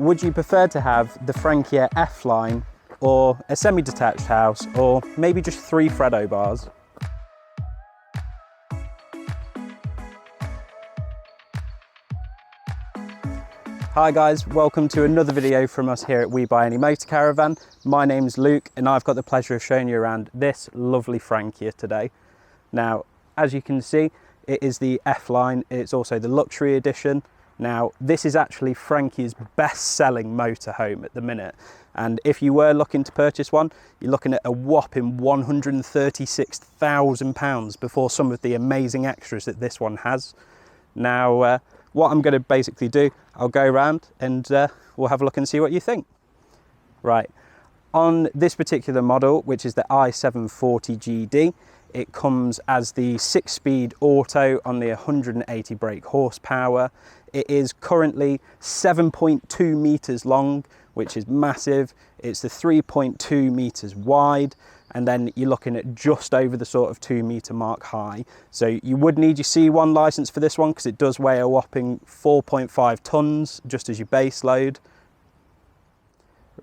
Would you prefer to have the Frankia F-Line or a semi-detached house, or maybe just 3 Freddo bars? Hi guys, welcome to another video from us here at We Buy Any Motorcaravan. My name's Luke and I've got the pleasure of showing you around this lovely Frankia today. Now, as you can see, it is the F-Line, it's also the luxury edition. Now, this is actually Frankia's best-selling motorhome at the minute. And if you were looking to purchase one, you're looking at a whopping £136,000 before some of the amazing extras that this one has. Now, what I'm going to basically do, I'll go around and we'll have a look and see what you think. Right, on this particular model, which is the i740GD, it comes as the 6-speed auto on the 180 brake horsepower. It is currently 7.2 meters long, which is massive. It's the 3.2 meters wide, and then you're looking at just over the sort of 2 meter mark high. So you would need your C1 license for this one because it does weigh a whopping 4.5 tons just as your base load.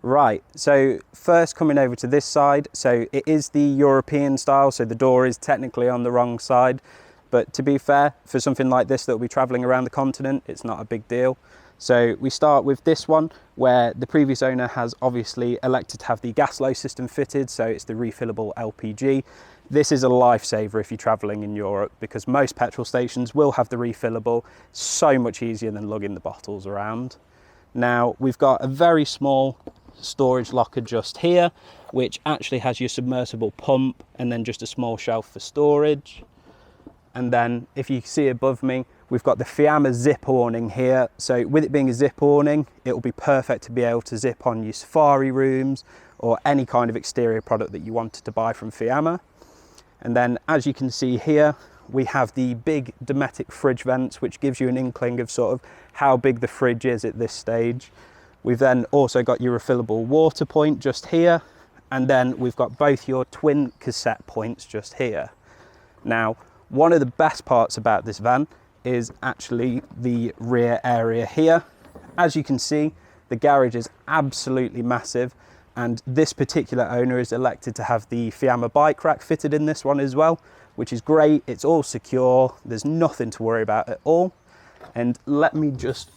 Right, so first coming over to this side, so it is the European style, so the door is technically on the wrong side, but to be fair, for something like this that will be travelling around the continent, it's not a big deal. So we start with this one, where the previous owner has obviously elected to have the gas low system fitted, so it's the refillable LPG. This is a lifesaver if you're travelling in Europe, because most petrol stations will have the refillable. So much easier than lugging the bottles around. Now, we've got a very small storage locker just here, which actually has your submersible pump and then just a small shelf for storage. And then if you see above me, we've got the Fiamma zip awning here. So with it being a zip awning, it will be perfect to be able to zip on your safari rooms or any kind of exterior product that you wanted to buy from Fiamma. And then as you can see here, we have the big Dometic fridge vents, which gives you an inkling of sort of how big the fridge is at this stage. We've then also got your refillable water point just here, and then we've got both your twin cassette points just here. Now, one of the best parts about this van is actually the rear area here. As you can see, the garage is absolutely massive, and this particular owner is elected to have the Fiamma bike rack fitted in this one as well, which is great. It's all secure, there's nothing to worry about at all. And let me just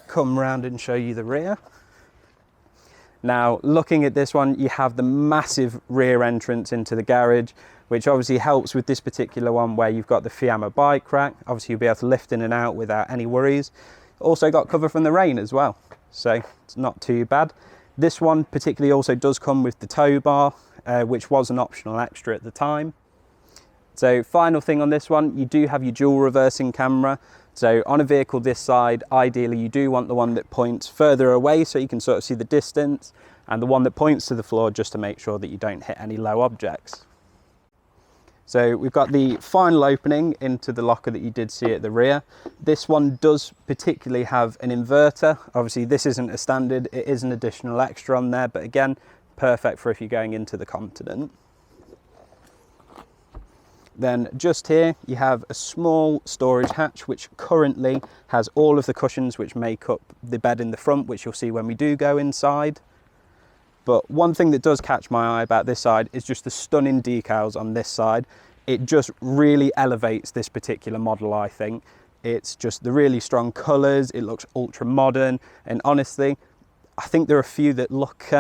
come round and show you the rear. Now, looking at this one, you have the massive rear entrance into the garage, which obviously helps with this particular one where you've got the Fiamma bike rack. Obviously you'll be able to lift in and out without any worries. Also got cover from the rain as well, so it's not too bad. This one particularly also does come with the tow bar, which was an optional extra at the time. So final thing on this one, you do have your dual reversing camera. So on a vehicle this side, ideally you do want the one that points further away so you can sort of see the distance, and the one that points to the floor just to make sure that you don't hit any low objects. So we've got the final opening into the locker that you did see at the rear. This one does particularly have an inverter. Obviously this isn't a standard, it is an additional extra on there, but again, perfect for if you're going into the continent. Then just here you have a small storage hatch which currently has all of the cushions which make up the bed in the front, which you'll see when we do go inside. But one thing that does catch my eye about this side is just the stunning decals on this side. It just really elevates this particular model, I think. It's just the really strong colours, it looks ultra modern, and honestly, I think there are a few that look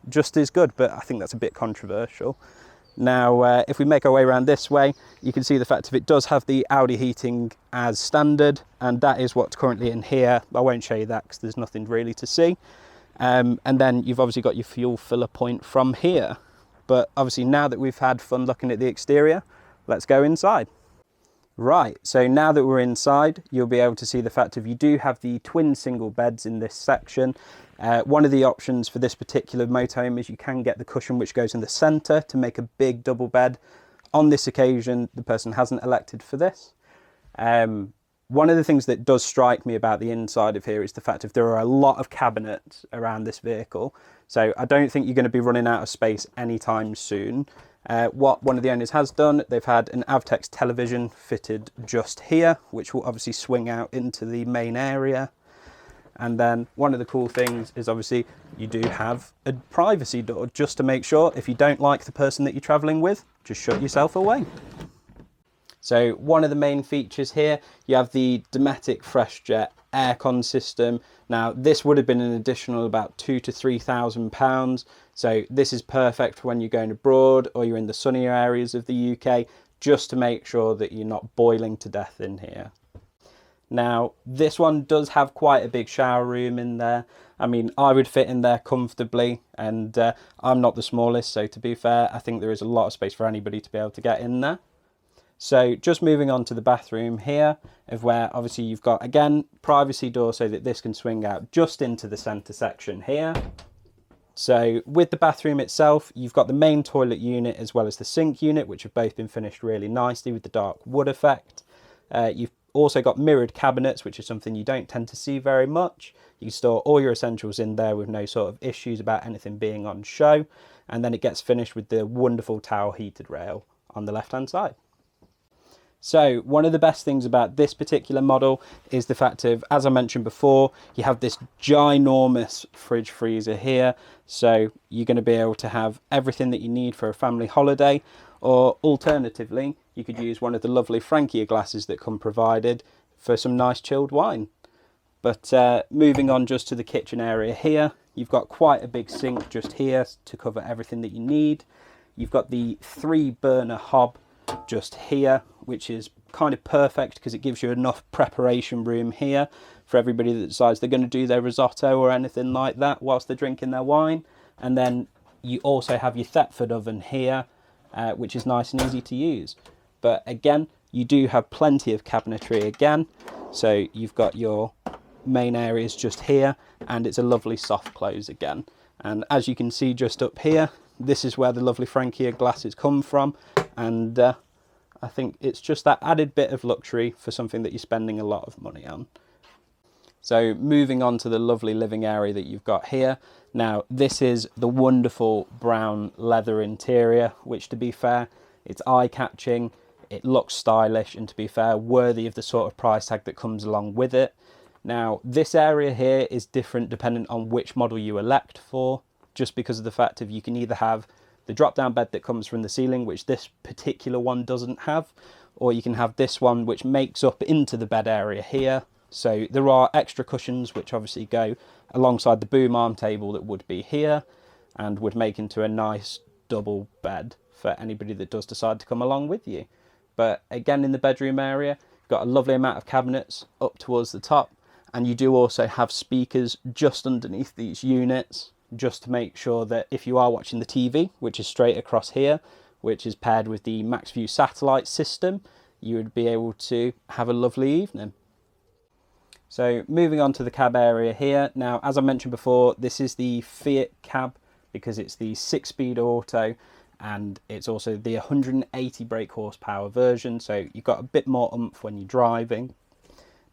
just as good, but I think that's a bit controversial. Now, if we make our way around this way, you can see the fact that it does have the Audi heating as standard, and that is what's currently in here. I won't show you that because there's nothing really to see. And then you've obviously got your fuel filler point from here. But obviously now that we've had fun looking at the exterior, let's go inside. Right, so now that we're inside, you'll be able to see the fact that you do have the twin single beds in this section. One of the options for this particular motorhome is you can get the cushion which goes in the centre to make a big double bed. On this occasion, the person hasn't elected for this. One of the things that does strike me about the inside of here is the fact that there are a lot of cabinets around this vehicle. So I don't think you're going to be running out of space anytime soon. What one of the owners has done, they've had an Avtex television fitted just here, which will obviously swing out into the main area. And then one of the cool things is obviously you do have a privacy door, just to make sure if you don't like the person that you're traveling with, just shut yourself away. So one of the main features here, you have the Dometic FreshJet aircon system. Now this would have been an additional about £2,000 to £3,000. So this is perfect for when you're going abroad or you're in the sunnier areas of the UK, just to make sure that you're not boiling to death in here. Now, this one does have quite a big shower room in there. I mean, I would fit in there comfortably, and I'm not the smallest, so to be fair, I think there is a lot of space for anybody to be able to get in there. So just moving on to the bathroom here, of where obviously you've got, again, privacy door so that this can swing out just into the centre section here. So with the bathroom itself, you've got the main toilet unit as well as the sink unit, which have both been finished really nicely with the dark wood effect. You've also got mirrored cabinets, which is something you don't tend to see very much. You can store all your essentials in there with no sort of issues about anything being on show. And then it gets finished with the wonderful towel heated rail on the left hand side. So one of the best things about this particular model is the fact of, as I mentioned before, you have this ginormous fridge freezer here. So you're going to be able to have everything that you need for a family holiday, or alternatively, you could use one of the lovely Frankia glasses that come provided for some nice chilled wine. But moving on just to the kitchen area here, you've got quite a big sink just here to cover everything that you need. You've got the 3-burner hob just here, which is kind of perfect because it gives you enough preparation room here for everybody that decides they're going to do their risotto or anything like that whilst they're drinking their wine. And then you also have your Thetford oven here, which is nice and easy to use. But again, you do have plenty of cabinetry again. So you've got your main areas just here, and it's a lovely soft close again. And as you can see just up here, this is where the lovely Frankia glasses come from. And I think it's just that added bit of luxury for something that you're spending a lot of money on. So moving on to the lovely living area that you've got here. Now, this is the wonderful brown leather interior, which, to be fair, it's eye-catching, it looks stylish, and to be fair, worthy of the sort of price tag that comes along with it. Now, this area here is different depending on which model you elect for, just because of the fact of you can either have the drop-down bed that comes from the ceiling, which this particular one doesn't have, or you can have this one which makes up into the bed area here. So there are extra cushions which obviously go alongside the boom arm table that would be here and would make into a nice double bed for anybody that does decide to come along with you. But again, in the bedroom area, you've got a lovely amount of cabinets up towards the top, and you do also have speakers just underneath these units, just to make sure that if you are watching the TV, which is straight across here, which is paired with the MaxView satellite system, you would be able to have a lovely evening. So moving on to the cab area here. Now, as I mentioned before, this is the Fiat cab because it's the 6-speed auto, and it's also the 180 brake horsepower version. So you've got a bit more oomph when you're driving.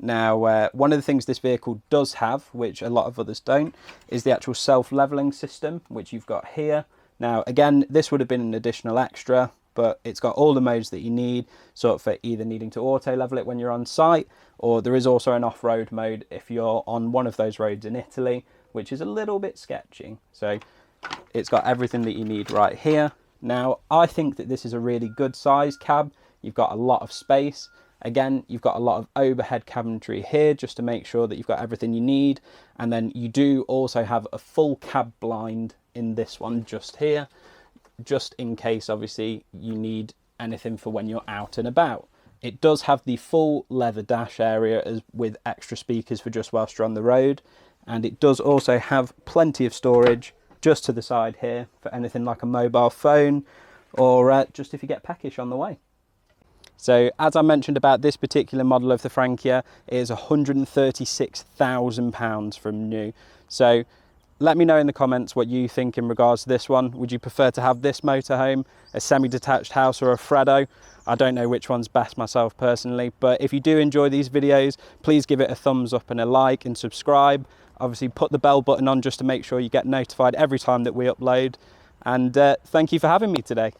Now, one of the things this vehicle does have, which a lot of others don't, is the actual self-leveling system, which you've got here. Now, again, this would have been an additional extra, but it's got all the modes that you need, sort of for either needing to auto level it when you're on site, or there is also an off-road mode if you're on one of those roads in Italy, which is a little bit sketchy. So it's got everything that you need right here. Now, I think that this is a really good size cab. You've got a lot of space. Again, you've got a lot of overhead cabinetry here just to make sure that you've got everything you need. And then you do also have a full cab blind in this one just here, just in case, obviously, you need anything for when you're out and about. It does have the full leather dash area with extra speakers for just whilst you're on the road. And it does also have plenty of storage just to the side here for anything like a mobile phone, or just if you get peckish on the way. So as I mentioned about this particular model of the Frankia, it is £136,000 from new. So let me know in the comments what you think in regards to this one. Would you prefer to have this motorhome, a semi-detached house, or a Freddo? I don't know which one's best myself personally, but if you do enjoy these videos, please give it a thumbs up and a like and subscribe. Obviously put the bell button on just to make sure you get notified every time that we upload. And thank you for having me today.